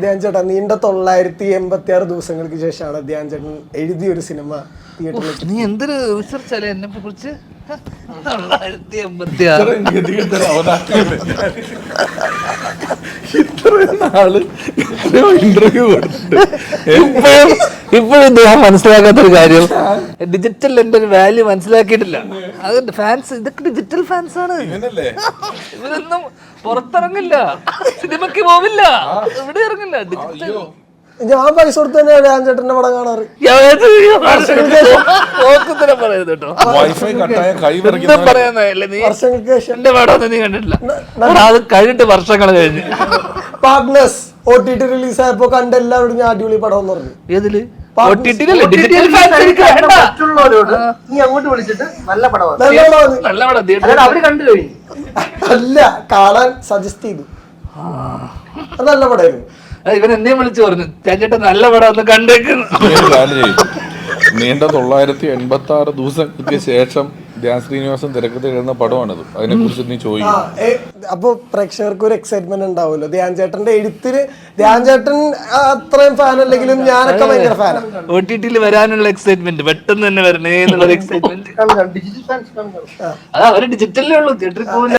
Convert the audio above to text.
ധ്യാൻ ചേട്ടാ, നീണ്ട 986 ദിവസങ്ങൾക്ക് ശേഷമാണ് ധ്യാൻ ചേട്ടൻ എഴുതിയൊരു സിനിമ തിയേറ്ററിൽ. നീ എന്തൊരു റിസർച്ചല്ലേ എന്നെ കുറിച്ച്? 986 ഇന്റർവ്യൂ ഇപ്പോഴും ഇദ്ദേഹം മനസ്സിലാക്കാത്തൊരു കാര്യം, ഡിജിറ്റൽ എന്റെ ഒരു വാല്യൂ മനസ്സിലാക്കിയിട്ടില്ല. അത് ഫാൻസ്, ഇതൊക്കെ ഡിജിറ്റൽ ഫാൻസ് ആണ്. ഇവരൊന്നും പുറത്തിറങ്ങില്ല, സിനിമയ്ക്ക് പോവില്ല, ഇവിടെ ഇറങ്ങില്ല. ഡിജിറ്റൽ ഞാൻ പൈസ കൊടുത്ത് തന്നെ ധ്യാൻ ചേട്ടന്റെ പടം കാണാറ്. വർഷങ്ങൾക്ക് ശേഷം എന്റെ പടമൊന്നും നീ കണ്ടിട്ടില്ല. അത് കഴിഞ്ഞിട്ട് വർഷങ്ങൾ കഴിഞ്ഞ് പാർട്ട്നേഴ്സ് OTT റിലീസ് ആയപ്പോ കണ്ട എല്ലാവരോടും ഞാൻ അടിപൊളി പടം എന്ന് പറഞ്ഞു. ഏതില്? മറ്റുള്ളവരോട് നീ അങ്ങോട്ട് വിളിച്ചിട്ട് നല്ല പടമാണ്, നല്ല പടം അവര് കണ്ടു കഴിഞ്ഞു. അല്ല, കാണാൻ സജസ്റ്റ് ചെയ്തു. അത് നല്ല പടമായിരുന്നു. ഇവൻ എന്നെ വിളിച്ചു പറഞ്ഞു, ചേട്ടൻ നല്ല പടം ഒന്ന് കണ്ടേക്കുന്നു. നീണ്ട 986 ദിവസങ്ങൾക്ക് ശേഷം ധ്യാൻ ശ്രീനിവാസൻ തിരക്കഥ എഴുതുന്ന പടമാണത്. അതിനെ കുറിച്ച് നീ ചോദിക്കും. അപ്പൊ പ്രേക്ഷകർക്ക് ഒരു എക്സൈറ്റ്മെന്റ് ഉണ്ടാവുമല്ലോ. ധ്യാൻ ചേട്ടന്റെ എഴുത്തിന്, ധ്യാൻ ചേട്ടൻ അത്രയും ഫാൻ അല്ലെങ്കിലും ഞാനൊക്കെ ഭയങ്കര ഫാനാണ്. OTT വരാനുള്ള എക്സൈറ്റ്മെന്റ്, പെട്ടെന്ന് തന്നെ വരണേ എന്നുള്ള എക്സൈറ്റ്മെന്റ്. ഡിജിറ്റൽ ഫാൻസ് അത് അവര് ഡിജിറ്റലിലേ ഉള്ളൂ, തിയേറ്ററിൽ പോകില്ല.